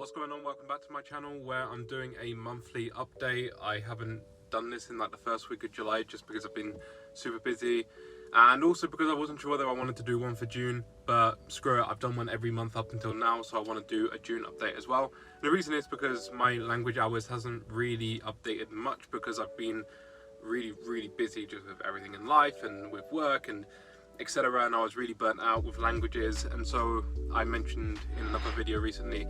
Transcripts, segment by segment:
What's going on? Welcome back to my channel where I'm doing a monthly update. I haven't done this in like the first week of July just because I've been super busy and also because I wasn't sure whether I wanted to do one for June, but screw it, I've done one every month up until now, so I want to do a June update as well. And the reason is because my language hours hasn't really updated much because I've been really busy just with everything in life and with work and etc, and I was really burnt out with languages. And so I mentioned in another video recently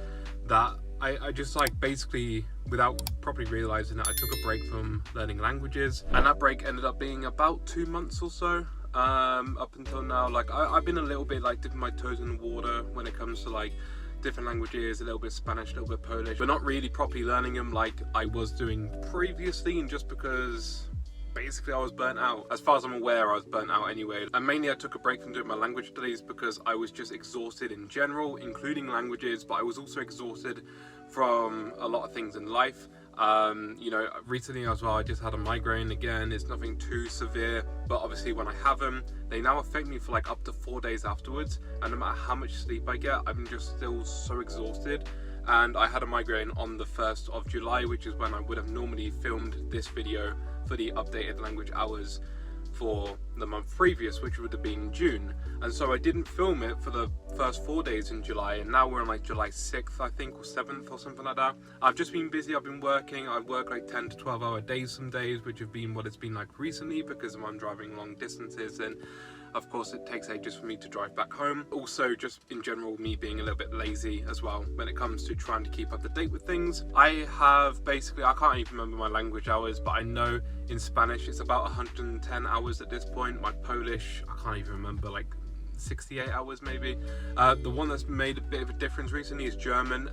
that I just like basically without properly realizing it, I took a break from learning languages, and that break ended up being about 2 months or so. Up until now, like I've been a little bit like dipping my toes in the water when it comes to like different languages, a little bit Spanish, a little bit Polish, but not really properly learning them like I was doing previously, and just because basically I was burnt out. As far as I'm aware, I was burnt out anyway. And mainly I took a break from doing my language studies because I was just exhausted in general, including languages, but I was also exhausted from a lot of things in life. You know, recently as well, I just had a migraine again. It's nothing too severe, but obviously when I have them, they now affect me for like up to 4 days afterwards. And no matter how much sleep I get, I'm just still so exhausted. And I had a migraine on the 1st of July, which is when I would have normally filmed this video for the updated language hours for the month previous, which would have been June. And so I didn't film it for the first 4 days in July, and now we're on like July 6th I think, or 7th or something like that. I've just been busy, I've been working. I work like 10 to 12 hour days some days, which have been what it's been like recently because I'm driving long distances, and of course it takes ages for me to drive back home. Also just in general me being a little bit lazy as well when it comes to trying to keep up to date with things. I have basically, I can't even remember my language hours, but I know in Spanish it's about 110 hours at this point. My Polish, I can't even remember, like 68 hours maybe. The one that's made a bit of a difference recently is German,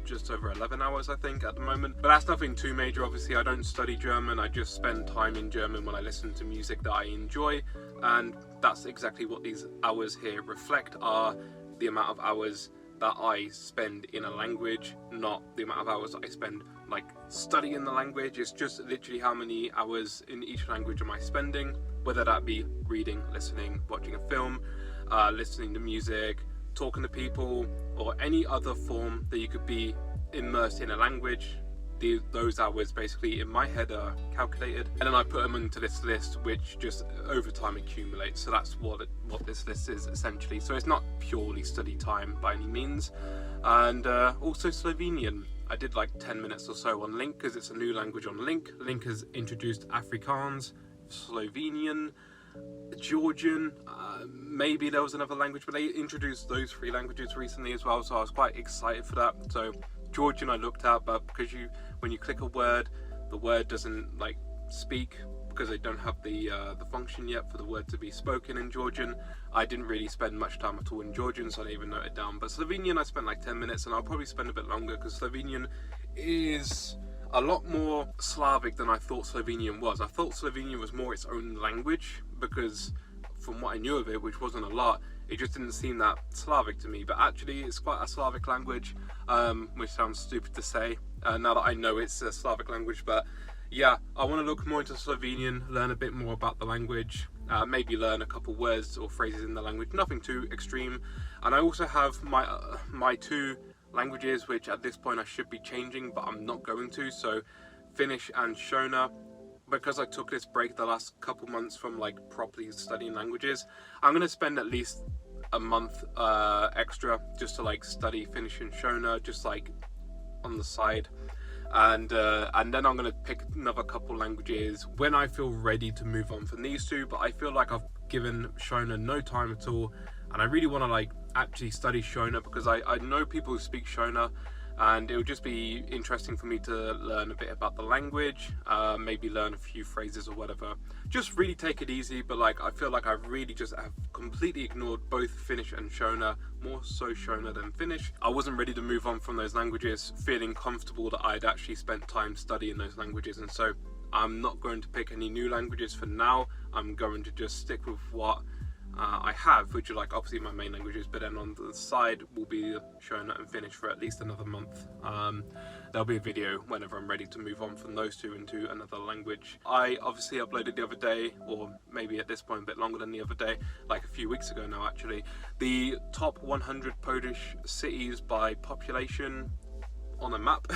just over 11 hours I think at the moment, but that's nothing too major. Obviously I don't study German, I just spend time in German when I listen to music that I enjoy, and that's exactly what these hours here reflect, are the amount of hours that I spend in a language, not the amount of hours that I spend like studying the language. It's just literally how many hours in each language am I spending, whether that be reading, listening, watching a film, listening to music, talking to people, or any other form that you could be immersed in a language. Those hours basically in my head are calculated, and then I put them into this list, which just over time accumulates. So that's what this list is essentially. So it's not purely study time by any means. And also Slovenian. I did like 10 minutes or so on Link because it's a new language on Link. Link has introduced Afrikaans, Slovenian, Georgian, maybe there was another language, but they introduced those 3 languages recently as well, so I was quite excited for that. So Georgian I looked at, but because when you click a word, the word doesn't like speak because they don't have the function yet for the word to be spoken in Georgian. I didn't really spend much time at all in Georgian, so I didn't even note it down. But Slovenian I spent like 10 minutes, and I'll probably spend a bit longer because Slovenian is a lot more Slavic than I thought Slovenian was. I thought Slovenian was more its own language because from what I knew of it, which wasn't a lot, it just didn't seem that Slavic to me. But actually it's quite a Slavic language, which sounds stupid to say now that I know it's a Slavic language. But yeah, I want to look more into Slovenian, learn a bit more about the language, maybe learn a couple words or phrases in the language, nothing too extreme. And I also have my 2 languages, which at this point I should be changing, but I'm not going to. So Finnish and Shona, because I took this break the last couple months from like properly studying languages, I'm gonna spend at least a month extra just to like study Finnish and Shona, just like on the side. And then I'm gonna pick another couple languages when I feel ready to move on from these 2. But I feel like I've given Shona no time at all, and I really want to like actually study Shona because I know people who speak Shona, and it would just be interesting for me to learn a bit about the language, maybe learn a few phrases or whatever. Just really take it easy. But like I feel like I really just have completely ignored both Finnish and Shona, more so Shona than Finnish. I wasn't ready to move on from those languages feeling comfortable that I'd actually spent time studying those languages, and so I'm not going to pick any new languages for now. I'm going to just stick with what I have, which are like obviously my main languages, but then on the side will be Shona and Finnish for at least another month. There'll be a video whenever I'm ready to move on from those 2 into another language. I obviously uploaded the other day, or maybe at this point a bit longer than the other day, like a few weeks ago now actually, the top 100 Polish cities by population on a map.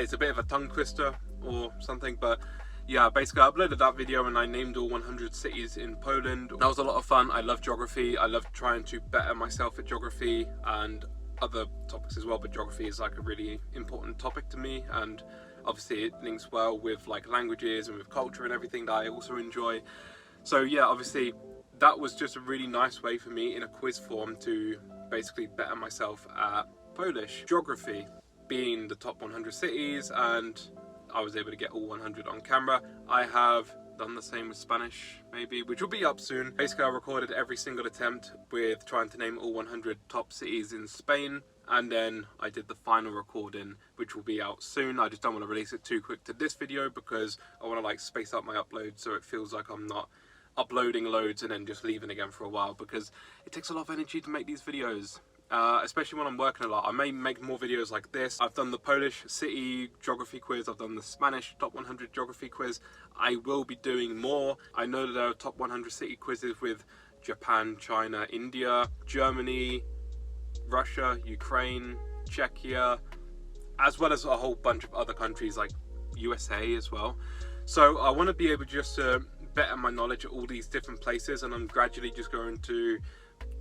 It's a bit of a tongue twister or something, but yeah, basically I uploaded that video and I named all 100 cities in Poland. That was a lot of fun. I love geography. I love trying to better myself at geography and other topics as well, but geography is like a really important topic to me, and obviously it links well with like languages and with culture and everything that I also enjoy. So yeah, obviously that was just a really nice way for me in a quiz form to basically better myself at Polish geography, being the top 100 cities, and I was able to get all 100 on camera. I have done the same with Spanish, maybe, which will be up soon. Basically, I recorded every single attempt with trying to name all 100 top cities in Spain, and then I did the final recording, which will be out soon. I just don't want to release it too quick to this video because I want to like space out my upload so it feels like I'm not uploading loads and then just leaving again for a while, because it takes a lot of energy to make these videos. Especially when I'm working a lot. I may make more videos like this. I've done the Polish city geography quiz, I've done the Spanish top 100 geography quiz. I will be doing more. I know that there are top 100 city quizzes with Japan, China, India, Germany, Russia, Ukraine, Czechia, as well as a whole bunch of other countries like USA as well. So I want to be able just to better my knowledge at all these different places, and I'm gradually just going to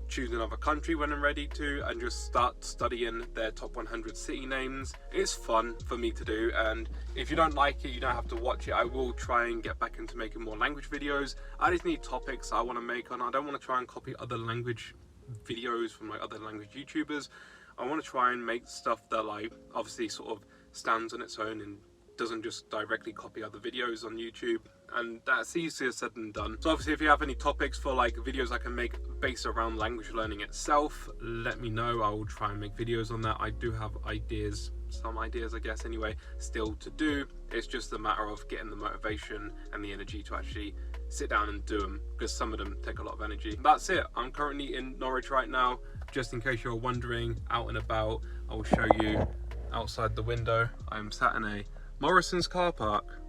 choose another country when I'm ready to and just start studying their top 100 city names. It's fun for me to do, and if you don't like it, you don't have to watch it. I will try and get back into making more language videos. I just need topics I want to make on. I don't want to try and copy other language videos from like other language YouTubers. I want to try and make stuff that like obviously sort of stands on its own and doesn't just directly copy other videos on YouTube, and that's easier said than done. So obviously if you have any topics for like videos I can make based around language learning itself, let me know. I will try and make videos on that. I do have ideas, some ideas I guess anyway, still to do. It's just a matter of getting the motivation and the energy to actually sit down and do them, because some of them take a lot of energy. That's it. I'm currently in Norwich right now, just in case you're wondering, out and about. I will show you outside the window. I'm sat in a Morrison's car park.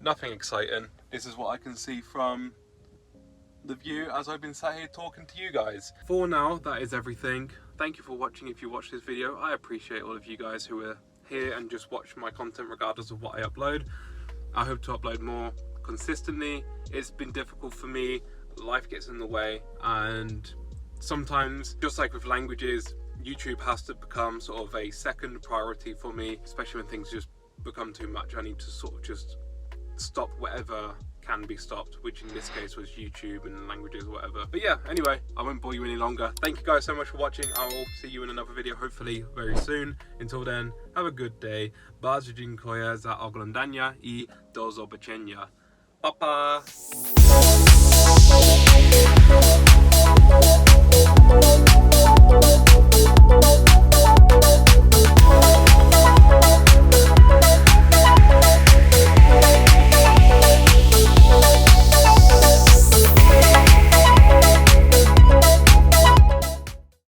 Nothing exciting. This is what I can see from the view as I've been sat here talking to you guys. For now, that is everything. Thank you for watching. If you watched this video, I appreciate all of you guys who are here and just watch my content regardless of what I upload. I hope to upload more consistently. It's been difficult for me. Life gets in the way, and sometimes, just like with languages, YouTube has to become sort of a second priority for me, especially when things just become too much. I need to sort of just stop whatever can be stopped, which in this case was YouTube and languages or whatever. But yeah, anyway, I won't bore you any longer. Thank you guys so much for watching. I will see you in another video hopefully very soon. Until then, have a good day. Bardzo dziękuję za oglądanie I do zobaczenia. Pa pa!